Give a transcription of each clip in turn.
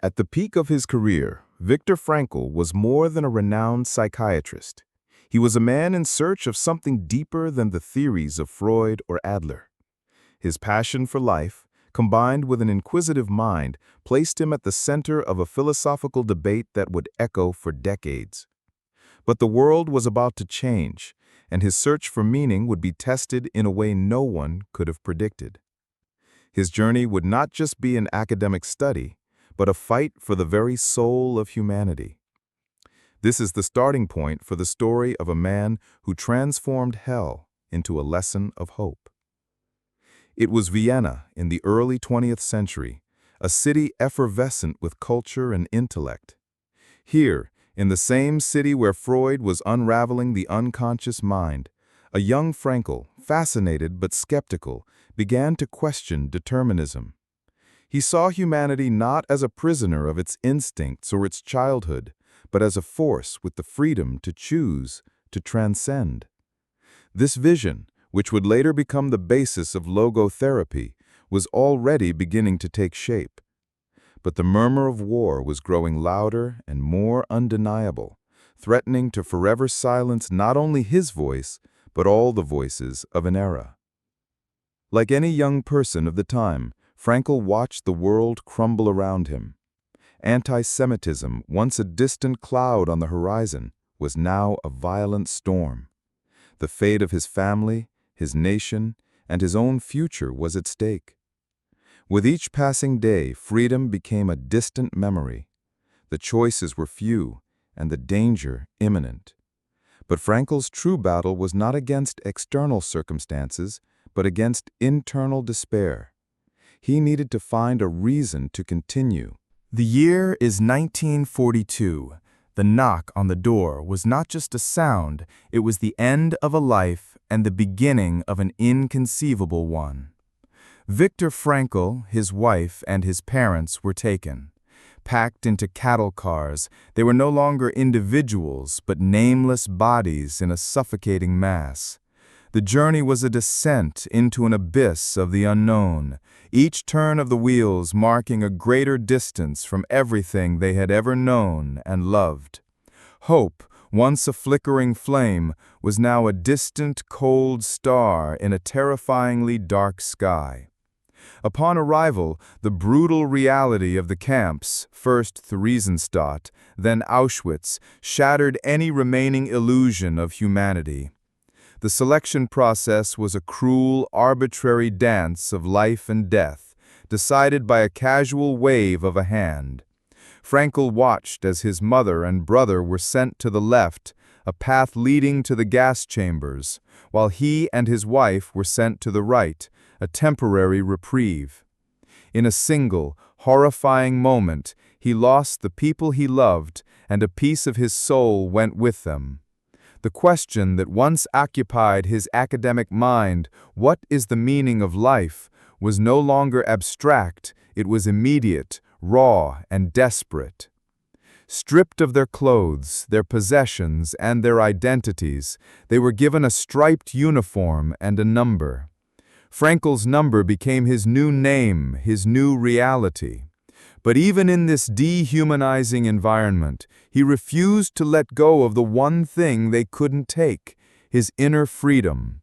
At the peak of his career, Viktor Frankl was more than a renowned psychiatrist. He was a man in search of something deeper than the theories of Freud or Adler. His passion for life, combined with an inquisitive mind, placed him at the center of a philosophical debate that would echo for decades. But the world was about to change, and his search for meaning would be tested in a way no one could have predicted. His journey would not just be an academic study, but a fight for the very soul of humanity. This is the starting point for the story of a man who transformed hell into a lesson of hope. It was Vienna in the early 20th century, a city effervescent with culture and intellect. Here, in the same city where Freud was unraveling the unconscious mind, a young Frankl, fascinated but skeptical, began to question determinism. He saw humanity not as a prisoner of its instincts or its childhood, but as a force with the freedom to choose, to transcend. This vision, which would later become the basis of logotherapy, was already beginning to take shape. But the murmur of war was growing louder and more undeniable, threatening to forever silence not only his voice, but all the voices of an era. Like any young person of the time, Frankl watched the world crumble around him. Anti-Semitism, once a distant cloud on the horizon, was now a violent storm. The fate of his family, his nation, and his own future was at stake. With each passing day, freedom became a distant memory. The choices were few, and the danger imminent. But Frankl's true battle was not against external circumstances, but against internal despair. He needed to find a reason to continue. The year is 1942. The knock on the door was not just a sound, it was the end of a life and the beginning of an inconceivable one. Viktor Frankl, his wife, and his parents were taken. Packed into cattle cars, they were no longer individuals, but nameless bodies in a suffocating mass. The journey was a descent into an abyss of the unknown, each turn of the wheels marking a greater distance from everything they had ever known and loved. Hope, once a flickering flame, was now a distant, cold star in a terrifyingly dark sky. Upon arrival, the brutal reality of the camps, first Theresienstadt, then Auschwitz, shattered any remaining illusion of humanity. The selection process was a cruel, arbitrary dance of life and death, decided by a casual wave of a hand. Frankl watched as his mother and brother were sent to the left, a path leading to the gas chambers, while he and his wife were sent to the right, a temporary reprieve. In a single, horrifying moment, he lost the people he loved, and a piece of his soul went with them. The question that once occupied his academic mind, what is the meaning of life, was no longer abstract, it was immediate, raw, and desperate. Stripped of their clothes, their possessions, and their identities, they were given a striped uniform and a number. Frankl's number became his new name, his new reality. But even in this dehumanizing environment, he refused to let go of the one thing they couldn't take, his inner freedom.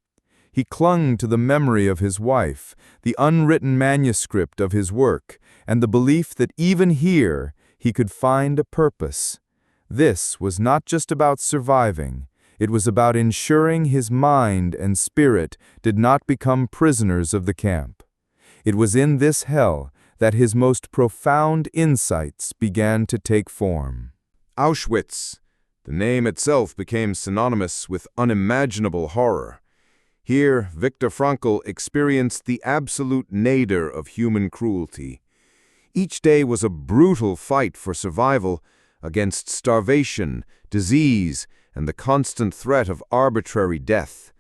He clung to the memory of his wife, the unwritten manuscript of his work, and the belief that even here he could find a purpose. This was not just about surviving. It was about ensuring his mind and spirit did not become prisoners of the camp. It was in this hell that his most profound insights began to take form. Auschwitz. The name itself became synonymous with unimaginable horror. Here, Viktor Frankl experienced the absolute nadir of human cruelty. Each day was a brutal fight for survival against starvation, disease, and the constant threat of arbitrary death.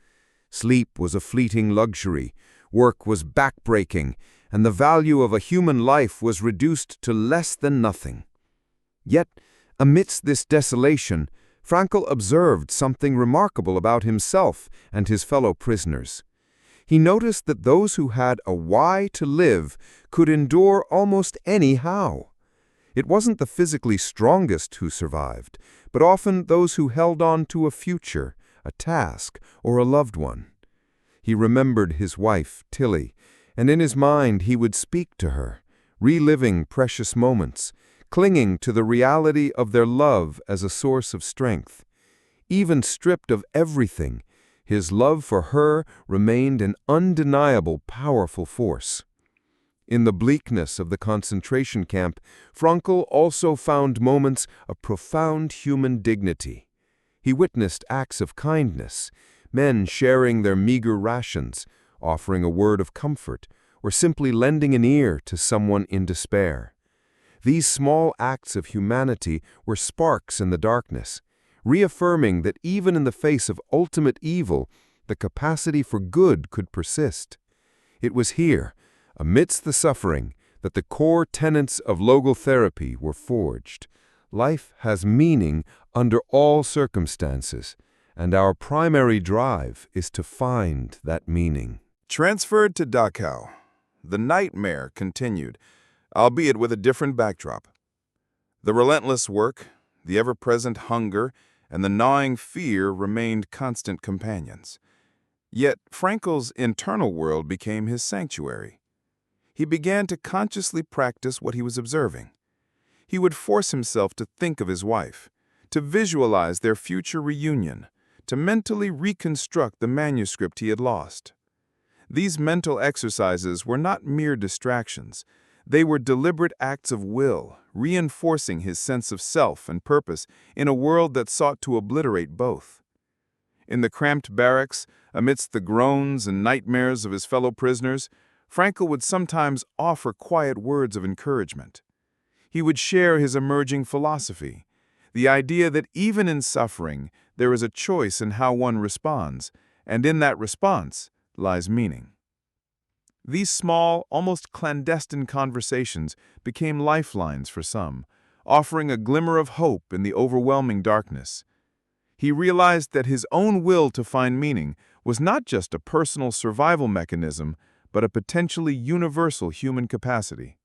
Sleep was a fleeting luxury, work was backbreaking, and the value of a human life was reduced to less than nothing. Yet, amidst this desolation, Frankl observed something remarkable about himself and his fellow prisoners. He noticed that those who had a why to live could endure almost anyhow. It wasn't the physically strongest who survived, but often those who held on to a future, a task, or a loved one. He remembered his wife, Tilly, and in his mind he would speak to her, reliving precious moments, clinging to the reality of their love as a source of strength. Even stripped of everything, his love for her remained an undeniable, powerful force. In the bleakness of the concentration camp, Frankl also found moments of profound human dignity. He witnessed acts of kindness, men sharing their meager rations, offering a word of comfort, or simply lending an ear to someone in despair. These small acts of humanity were sparks in the darkness, reaffirming that even in the face of ultimate evil, the capacity for good could persist. It was here, amidst the suffering, that the core tenets of logotherapy were forged. Life has meaning under all circumstances, and our primary drive is to find that meaning. Transferred to Dachau, the nightmare continued, albeit with a different backdrop. The relentless work, the ever-present hunger, and the gnawing fear remained constant companions. Yet Frankl's internal world became his sanctuary. He began to consciously practice what he was observing. He would force himself to think of his wife, to visualize their future reunion, to mentally reconstruct the manuscript he had lost. These mental exercises were not mere distractions. They were deliberate acts of will, reinforcing his sense of self and purpose in a world that sought to obliterate both. In the cramped barracks, amidst the groans and nightmares of his fellow prisoners, Frankl would sometimes offer quiet words of encouragement. He would share his emerging philosophy, the idea that even in suffering, there is a choice in how one responds, and in that response lies meaning. These small, almost clandestine conversations became lifelines for some, offering a glimmer of hope in the overwhelming darkness. He realized that his own will to find meaning was not just a personal survival mechanism, but a potentially universal human capacity.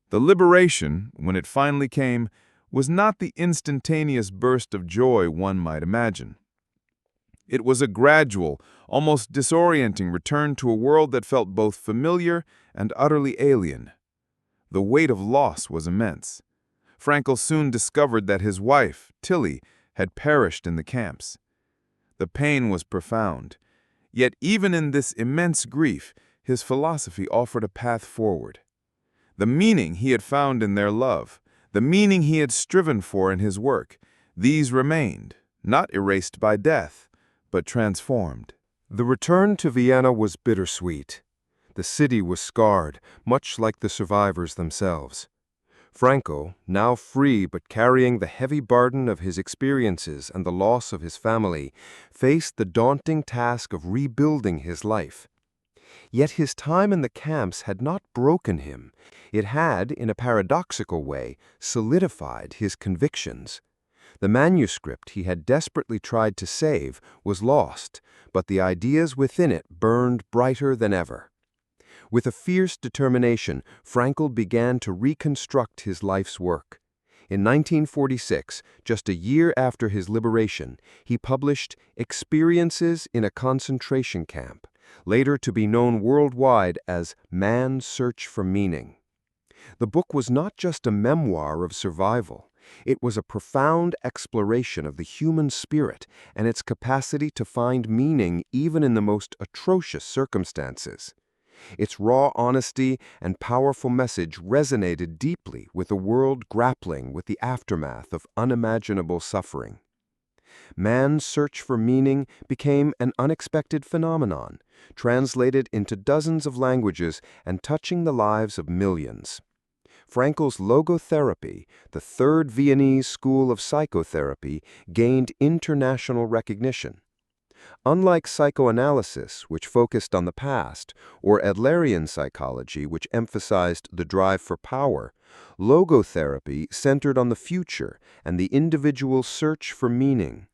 The liberation, when it finally came, was not the instantaneous burst of joy one might imagine. It was a gradual, almost disorienting return to a world that felt both familiar and utterly alien. The weight of loss was immense. Frankl soon discovered that his wife, Tilly, had perished in the camps. The pain was profound. Yet even in this immense grief, his philosophy offered a path forward. The meaning he had found in their love, the meaning he had striven for in his work, these remained, not erased by death, but transformed. The return to Vienna was bittersweet. The city was scarred, much like the survivors themselves. Frankl, now free but carrying the heavy burden of his experiences and the loss of his family, faced the daunting task of rebuilding his life. Yet his time in the camps had not broken him. It had, in a paradoxical way, solidified his convictions. The manuscript he had desperately tried to save was lost, but the ideas within it burned brighter than ever. With a fierce determination, Frankl began to reconstruct his life's work. In 1946, just a year after his liberation, he published Experiences in a Concentration Camp, later to be known worldwide as Man's Search for Meaning. The book was not just a memoir of survival. It was a profound exploration of the human spirit and its capacity to find meaning even in the most atrocious circumstances. Its raw honesty and powerful message resonated deeply with a world grappling with the aftermath of unimaginable suffering. Man's search for meaning became an unexpected phenomenon, translated into dozens of languages and touching the lives of millions. Frankl's logotherapy, the third Viennese school of psychotherapy, gained international recognition. Unlike psychoanalysis, which focused on the past, or Adlerian psychology, which emphasized the drive for power, logotherapy centered on the future and the individual's search for meaning.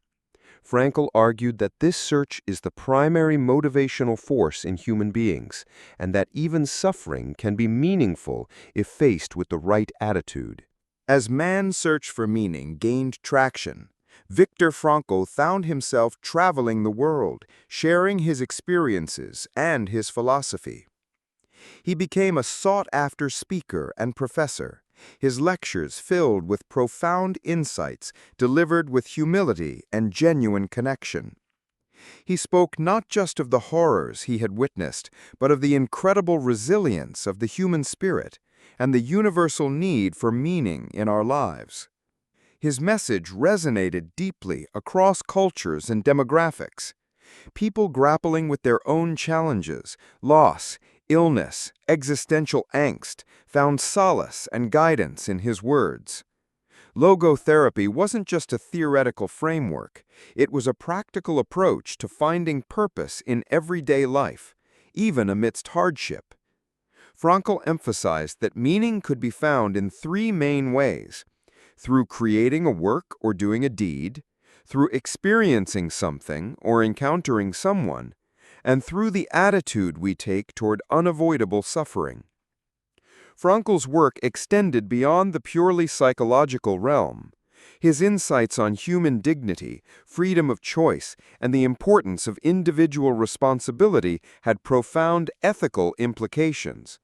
Frankl argued that this search is the primary motivational force in human beings, and that even suffering can be meaningful if faced with the right attitude. As man's search for meaning gained traction, Viktor Frankl found himself traveling the world, sharing his experiences and his philosophy. He became a sought-after speaker and professor, his lectures filled with profound insights delivered with humility and genuine connection. He spoke not just of the horrors he had witnessed, but of the incredible resilience of the human spirit and the universal need for meaning in our lives. His message resonated deeply across cultures and demographics. People grappling with their own challenges, loss, illness, existential angst, found solace and guidance in his words. Logotherapy wasn't just a theoretical framework, it was a practical approach to finding purpose in everyday life, even amidst hardship. Frankl emphasized that meaning could be found in three main ways: through creating a work or doing a deed, through experiencing something or encountering someone, and through the attitude we take toward unavoidable suffering. Frankl's work extended beyond the purely psychological realm. His insights on human dignity, freedom of choice, and the importance of individual responsibility had profound ethical implications.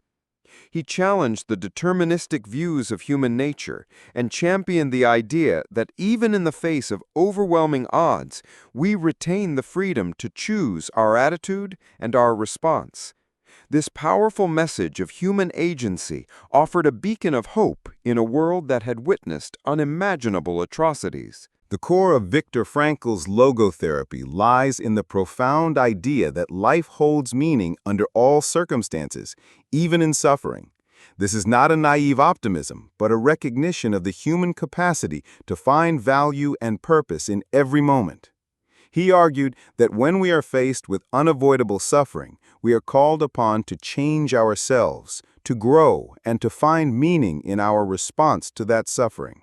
He challenged the deterministic views of human nature and championed the idea that even in the face of overwhelming odds, we retain the freedom to choose our attitude and our response. This powerful message of human agency offered a beacon of hope in a world that had witnessed unimaginable atrocities. The core of Viktor Frankl's logotherapy lies in the profound idea that life holds meaning under all circumstances, even in suffering. This is not a naive optimism, but a recognition of the human capacity to find value and purpose in every moment. He argued that when we are faced with unavoidable suffering, we are called upon to change ourselves, to grow, and to find meaning in our response to that suffering.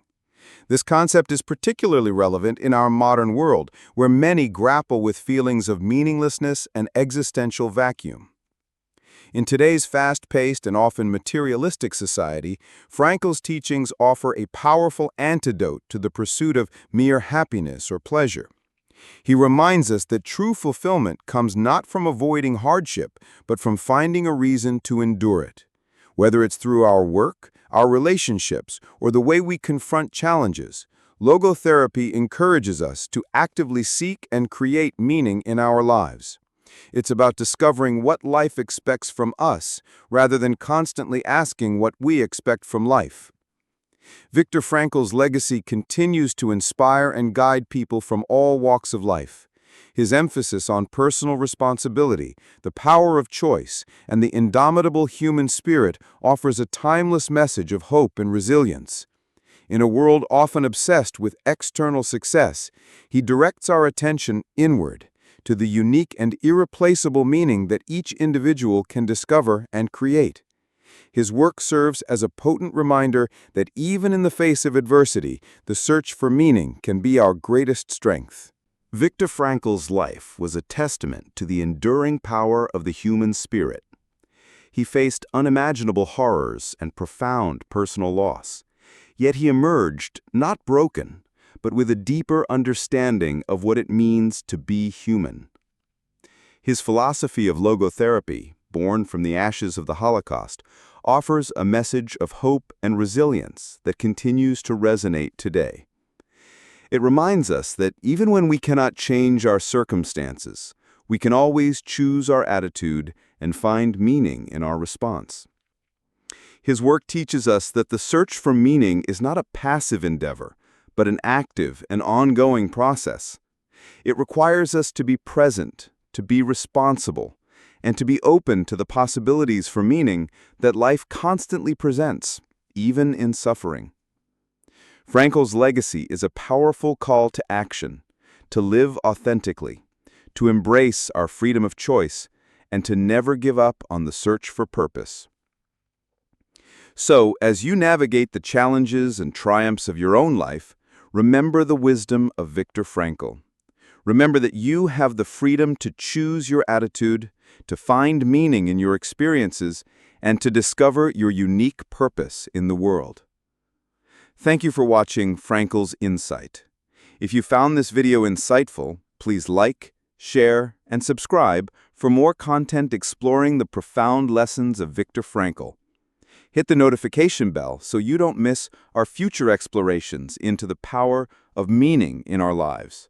This concept is particularly relevant in our modern world, where many grapple with feelings of meaninglessness and existential vacuum. In today's fast-paced and often materialistic society, Frankl's teachings offer a powerful antidote to the pursuit of mere happiness or pleasure. He reminds us that true fulfillment comes not from avoiding hardship, but from finding a reason to endure it. Whether it's through our work, our relationships, or the way we confront challenges, logotherapy encourages us to actively seek and create meaning in our lives. It's about discovering what life expects from us, rather than constantly asking what we expect from life. Viktor Frankl's legacy continues to inspire and guide people from all walks of life. His emphasis on personal responsibility, the power of choice, and the indomitable human spirit offers a timeless message of hope and resilience. In a world often obsessed with external success, he directs our attention inward, to the unique and irreplaceable meaning that each individual can discover and create. His work serves as a potent reminder that even in the face of adversity, the search for meaning can be our greatest strength. Viktor Frankl's life was a testament to the enduring power of the human spirit. He faced unimaginable horrors and profound personal loss, yet he emerged not broken, but with a deeper understanding of what it means to be human. His philosophy of logotherapy, born from the ashes of the Holocaust, offers a message of hope and resilience that continues to resonate today. It reminds us that even when we cannot change our circumstances, we can always choose our attitude and find meaning in our response. His work teaches us that the search for meaning is not a passive endeavor, but an active and ongoing process. It requires us to be present, to be responsible, and to be open to the possibilities for meaning that life constantly presents, even in suffering. Frankl's legacy is a powerful call to action, to live authentically, to embrace our freedom of choice, and to never give up on the search for purpose. So, as you navigate the challenges and triumphs of your own life, remember the wisdom of Viktor Frankl. Remember that you have the freedom to choose your attitude, to find meaning in your experiences, and to discover your unique purpose in the world. Thank you for watching Frankl's Insight. If you found this video insightful, please like, share, and subscribe for more content exploring the profound lessons of Viktor Frankl. Hit the notification bell so you don't miss our future explorations into the power of meaning in our lives.